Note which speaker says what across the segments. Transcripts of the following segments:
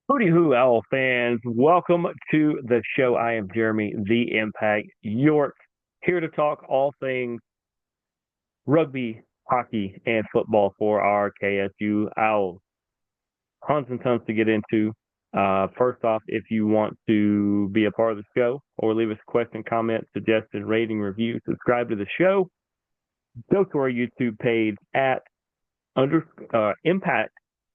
Speaker 1: Hootie Hoo Owl fans, welcome to the show. I am Jeremy, the Impact York, here to talk all things rugby, hockey, and football for our KSU Owls. Tons and tons to get into. First off, if you want to be a part of the show or leave us a question, comment, suggested rating, review, subscribe to the show, go to our YouTube page at impact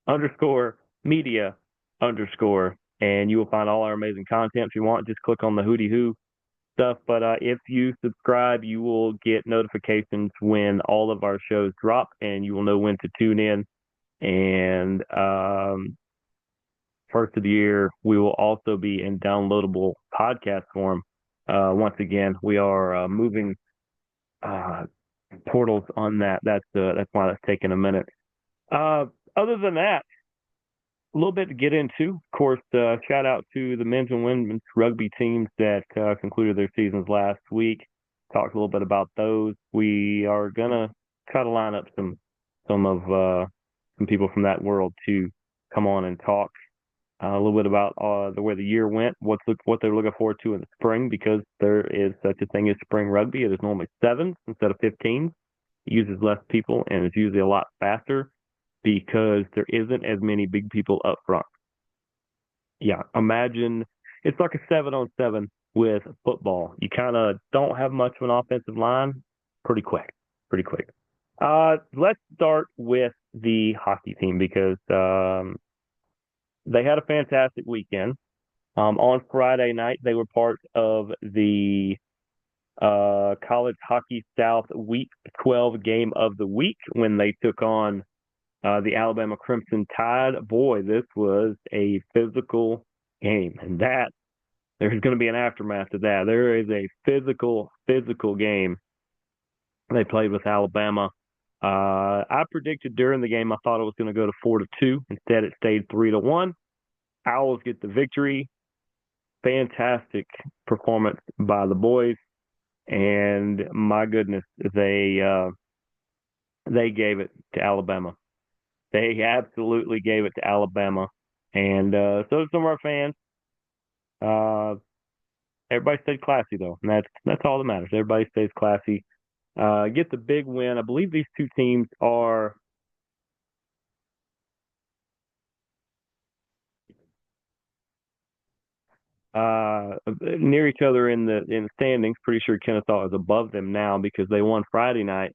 Speaker 1: underscore media underscore, and you will find all our amazing content. If you want, just click on the Hootie Who stuff. But if you subscribe, you will get notifications when all of our shows drop, and you will know when to tune in. And first of the year, we will also be in downloadable podcast form. Once again, we are moving uh, portals on that. That's why that's taking a minute. Uh, Other than that, a little bit to get into. Of course, shout out to the men's and women's rugby teams that concluded their seasons last week. Talked a little bit about those. We are gonna try to line up some people from that world to come on and talk a little bit about the way the year went, what they're looking forward to in the spring, because there is such a thing as spring rugby. It is normally sevens instead of 15s. It uses less people and it's usually a lot faster because there isn't as many big people up front. Yeah, imagine it's like a 7-on-7 with football. You kind of don't have much of an offensive line. Pretty quick, pretty quick. Let's start with the hockey team because they had a fantastic weekend. On Friday night, they were part of the College Hockey South Week 12 game of the week when they took on the Alabama Crimson Tide. Boy, this was a physical game, and that there's going to be an aftermath to that. There is a physical game they played with Alabama. I predicted during the game I thought it was going to go to 4-2. Instead, it stayed 3-1. Owls get the victory. Fantastic performance by the boys, and my goodness, they gave it to Alabama. They absolutely gave it to Alabama, and so did some of our fans. Uh, Everybody stayed classy though, and that's all that matters. Everybody stays classy. Get the big win. I believe these two teams are near each other in the standings. Pretty sure Kennesaw is above them now because they won Friday night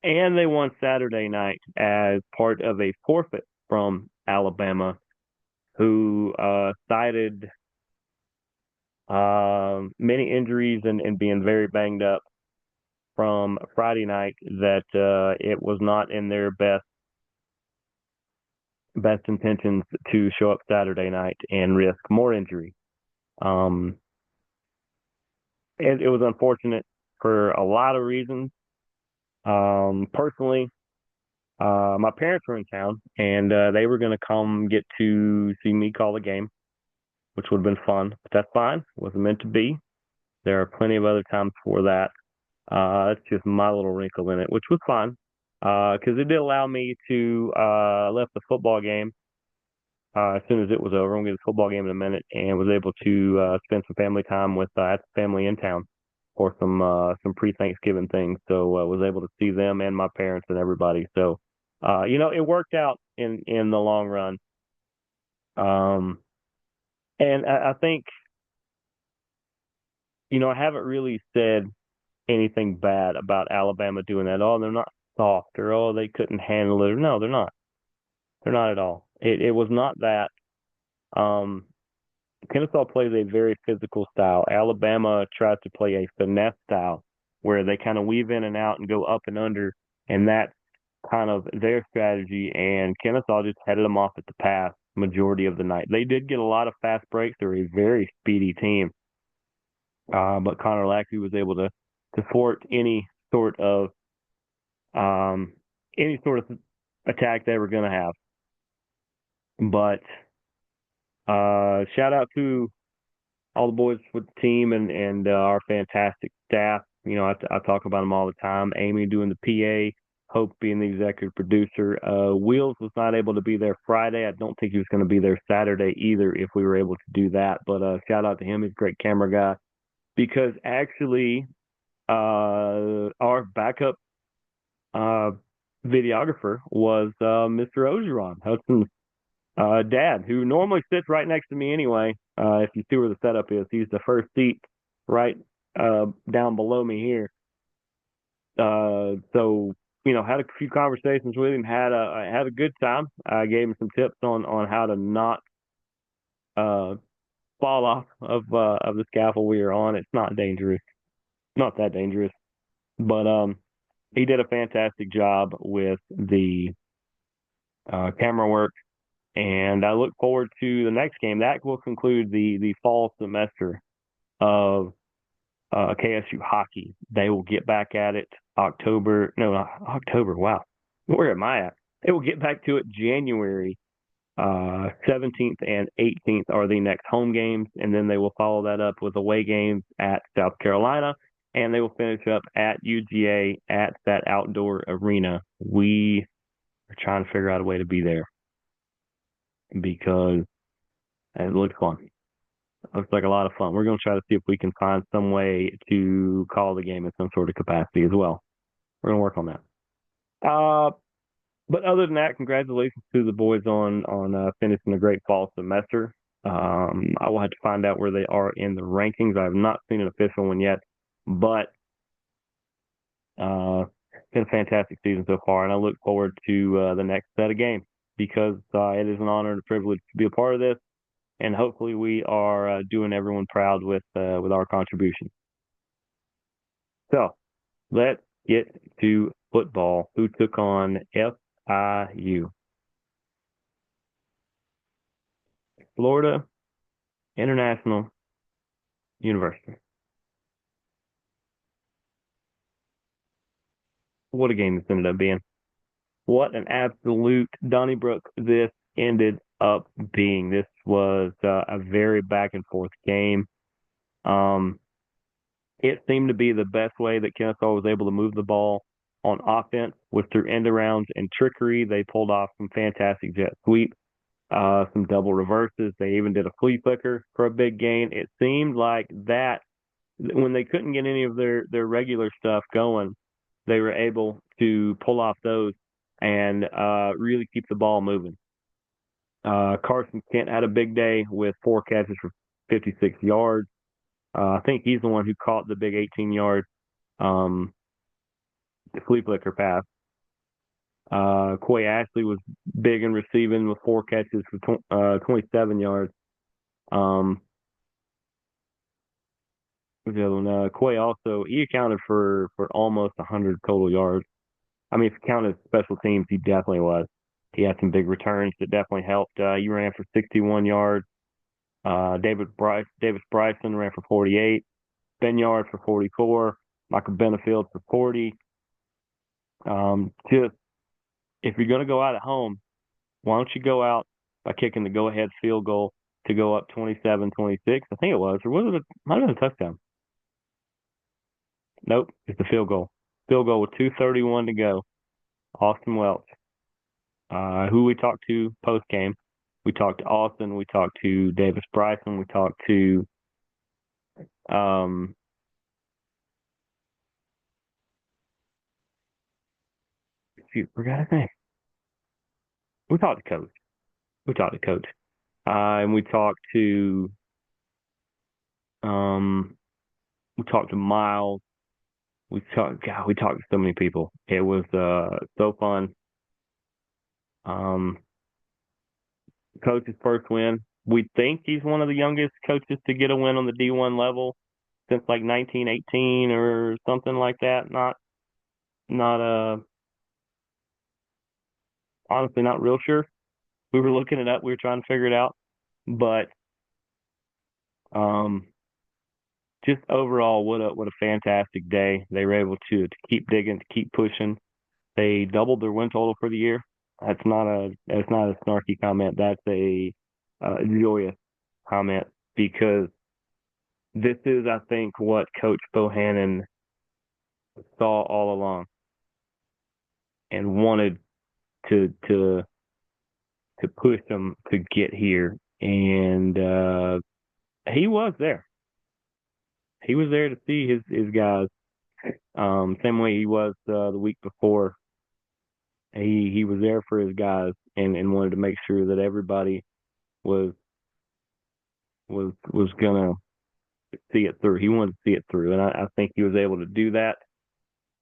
Speaker 1: and they won Saturday night as part of a forfeit from Alabama, who cited many injuries and being very banged up from Friday night, that it was not in their best intentions to show up Saturday night and risk more injury. Um, it was unfortunate for a lot of reasons. Personally, my parents were in town and they were going to come get to see me call the game, which would have been fun, but that's fine. It wasn't meant to be. There are plenty of other times for that. That's just my little wrinkle in it, which was fine because it did allow me to left the football game as soon as it was over. I'm going to get the football game in a minute, and was able to spend some family time with family in town for some pre-Thanksgiving things. So I was able to see them and my parents and everybody. So it worked out in the long run. Um, and I think I haven't really said anything bad about Alabama doing that. Oh, they're not soft, or oh, they couldn't handle it. No, they're not. They're not at all. It was not that. Um, Kennesaw plays a very physical style. Alabama tries to play a finesse style where they kind of weave in and out and go up and under, and that's kind of their strategy. And Kennesaw just headed them off at the pass majority of the night. They did get a lot of fast breaks. They're a very speedy team, but Connor Lackey was able to thwart um, any sort of attack they were going to have. But shout out to all the boys with the team and our fantastic staff. I talk about them all the time. Amy doing the PA, Hope being the executive producer. Wheels was not able to be there Friday. I don't think he was going to be there Saturday either if we were able to do that. But shout out to him. He's a great camera guy. Because actually, our backup uh, videographer was Mr. Ogeron, Hudson's dad, who normally sits right next to me anyway. If you see where the setup is, he's the first seat right down below me here. So had a few conversations with him, had a good time. I gave him some tips on how to not uh, fall off of the scaffold we are on. It's not dangerous, not that dangerous, but he did a fantastic job with the camera work, and I look forward to the next game. That will conclude the fall semester of KSU hockey. They will get back at it October. No, not October. Wow, where am I at? They will get back to it January 17th and 18th are the next home games, and then they will follow that up with away games at South Carolina, and they will finish up at UGA at that outdoor arena. We are trying to figure out a way to be there because it looks fun. It looks like a lot of fun. We're going to try to see if we can find some way to call the game in some sort of capacity as well. We're going to work on that. But other than that, congratulations to the boys on finishing a great fall semester. I will have to find out where they are in the rankings. I have not seen an official one yet, but it's been a fantastic season so far, and I look forward to the next set of games because it is an honor and a privilege to be a part of this, and hopefully we are doing everyone proud with our contribution. So let's get to football. Who took on FIU? Florida International University. What a game this ended up being. What an absolute Donnybrook this ended up being. This was a very back and forth game. It seemed to be the best way that Kennesaw was able to move the ball on offense was through end arounds and trickery. They pulled off some fantastic jet sweeps, some double reverses. They even did a flea flicker for a big gain. It seemed like that when they couldn't get any of their regular stuff going, they were able to pull off those and really keep the ball moving. Carson Kent had a big day with 4 catches for 56 yards. I think he's the one who caught the big 18-yard flea flicker pass. Quay Ashley was big in receiving with 4 catches for 27 yards. The other one, Quay also, he accounted for almost 100 total yards. I mean, if you counted special teams, he definitely was. He had some big returns that definitely helped. He ran for 61 yards. Davis Bryson ran for 48. Ben Yard for 44. Michael Benefield for 40. Just if you're going to go out at home, why don't you go out by kicking the go-ahead field goal to go up 27-26? I think it was, or was it? Might have been a touchdown. Nope, it's the field goal. Field goal with 2:31 to go. Austin Welch, who we talked to post game. We talked to Austin. We talked to Davis Bryson. We talked to forgot his name. We talked to Coach. And we talked to Miles. We talked to so many people. It was so fun. Coach's first win. We think he's one of the youngest coaches to get a win on the D1 level since like 1918 or something like that. Not honestly not real sure. We were looking it up. We were trying to figure it out, but just overall, what a fantastic day. They were able to keep digging, to keep pushing. They doubled their win total for the year. That's not a snarky comment. That's a joyous comment because this is, I think, what Coach Bohannon saw all along. and wanted to push them to get here. And he was there. He was there to see his guys. Same way he was the week before. He was there for his guys and wanted to make sure that everybody was was gonna see it through. He wanted to see it through, and I think he was able to do that.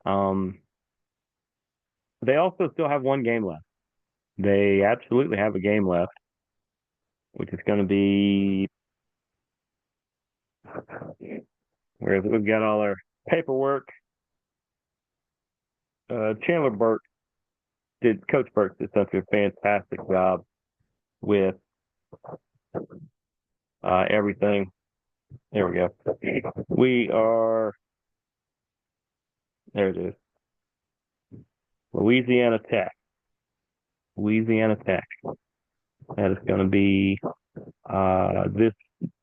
Speaker 1: Um, they also still have one game left. They absolutely have a game left, which is going to be where we've got all our paperwork. Chandler Burke Coach Burke did such a fantastic job with everything. There we go. We are, there it is. Louisiana Tech. Louisiana Tech. That is going to be this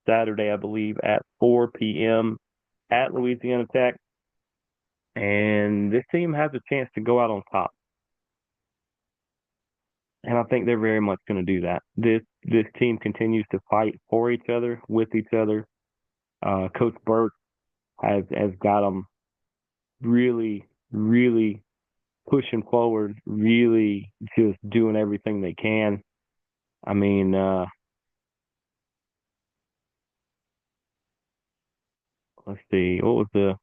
Speaker 1: Saturday, I believe, at 4 p.m. at Louisiana Tech. And this team has a chance to go out on top. And I think they're very much going to do that. This team continues to fight for each other, with each other. Coach Burke has got them really, really pushing forward, really just doing everything they can. I mean, let's see, what was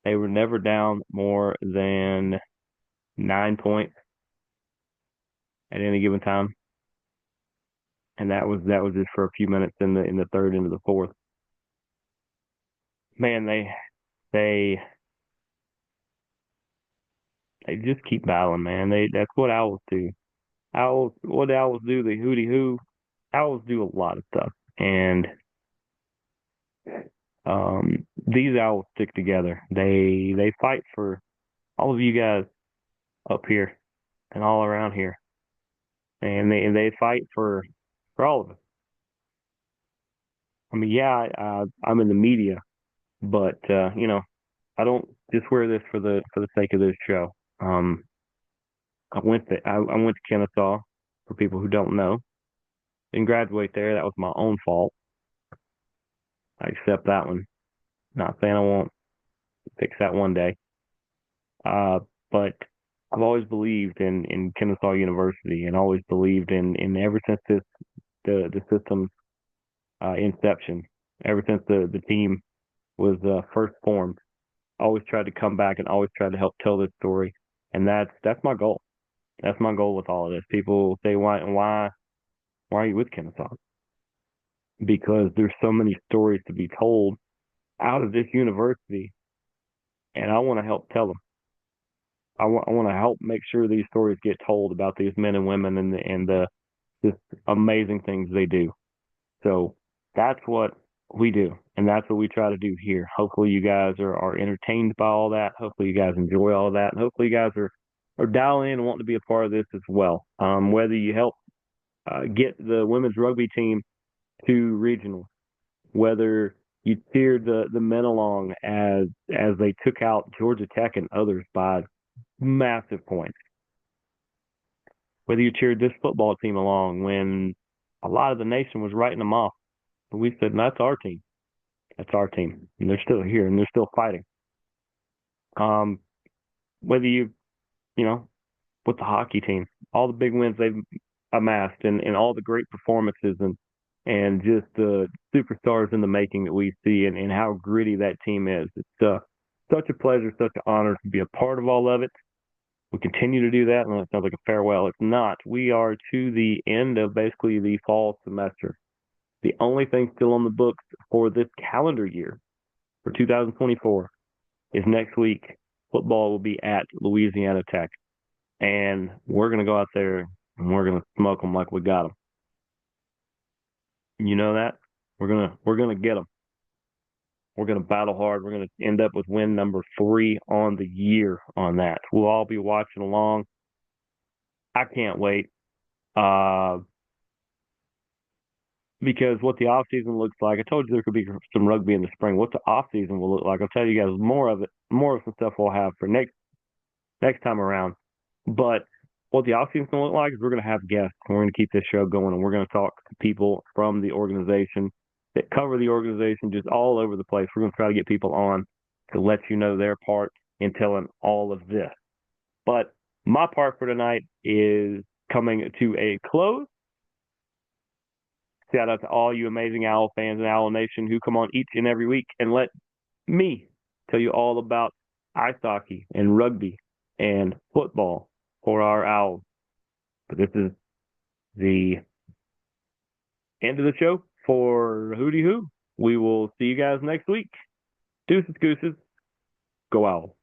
Speaker 1: they were never down more than 9 points at any given time. And that was just for a few minutes in the third into the fourth. Man, they they just keep battling, man. That's what owls do. What owls do, they hootie hoo. Owls do a lot of stuff. And these owls stick together. They fight for all of you guys up here and all around here, and they fight for all of us. I mean, yeah, I'm in the media, but I don't just wear this for the sake of this show. I went to Kennesaw, for people who don't know. Didn't graduate there. That was my own fault. I accept that one. Not saying I won't fix that one day. Uh, but I've always believed in Kennesaw University, and always believed in ever since the system's inception, ever since the team was first formed. Always tried to come back and always tried to help tell this story, and that's my goal. That's my goal with all of this. People say, why are you with Kennesaw? Because there's so many stories to be told out of this university, and I want to help tell them. I want to help make sure these stories get told about these men and women and the just amazing things they do. So that's what we do, and that's what we try to do here. Hopefully, you guys are entertained by all that. Hopefully, you guys enjoy all that, and hopefully, you guys are dialing in and wanting to be a part of this as well. Whether you help get the women's rugby team to regional, whether you cheered the men along as they took out Georgia Tech and others by massive points, whether you cheered this football team along when a lot of the nation was writing them off, but we said, no, that's our team. That's our team. And they're still here and they're still fighting. Um, whether you know, with the hockey team, all the big wins they've amassed and all the great performances and just the superstars in the making that we see and how gritty that team is. It's such a pleasure, such an honor to be a part of all of it. We continue to do that, and it sounds like a farewell. It's not. We are to the end of basically the fall semester. The only thing still on the books for this calendar year, for 2024, is next week. Football will be at Louisiana Tech, and we're going to go out there and we're going to smoke them like we got them. You know that? We're gonna get them. We're gonna battle hard. We're gonna end up with win number 3 on the year on that. We'll all be watching along. I can't wait. Uh, because what the off season looks like, I told you there could be some rugby in the spring. What the off season will look like, I'll tell you guys more of it. More of some stuff we'll have for next next time around. But what the off season is going to look like is we're going to have guests. And we're going to keep this show going, and we're going to talk to people from the organization that cover the organization just all over the place. We're going to try to get people on to let you know their part in telling all of this. But my part for tonight is coming to a close. Shout out to all you amazing Owl fans and Owl Nation who come on each and every week and let me tell you all about ice hockey and rugby and football for our Owls. But this is the end of the show for Hootie Who. We will see you guys next week. Deuces, gooses, go Owls.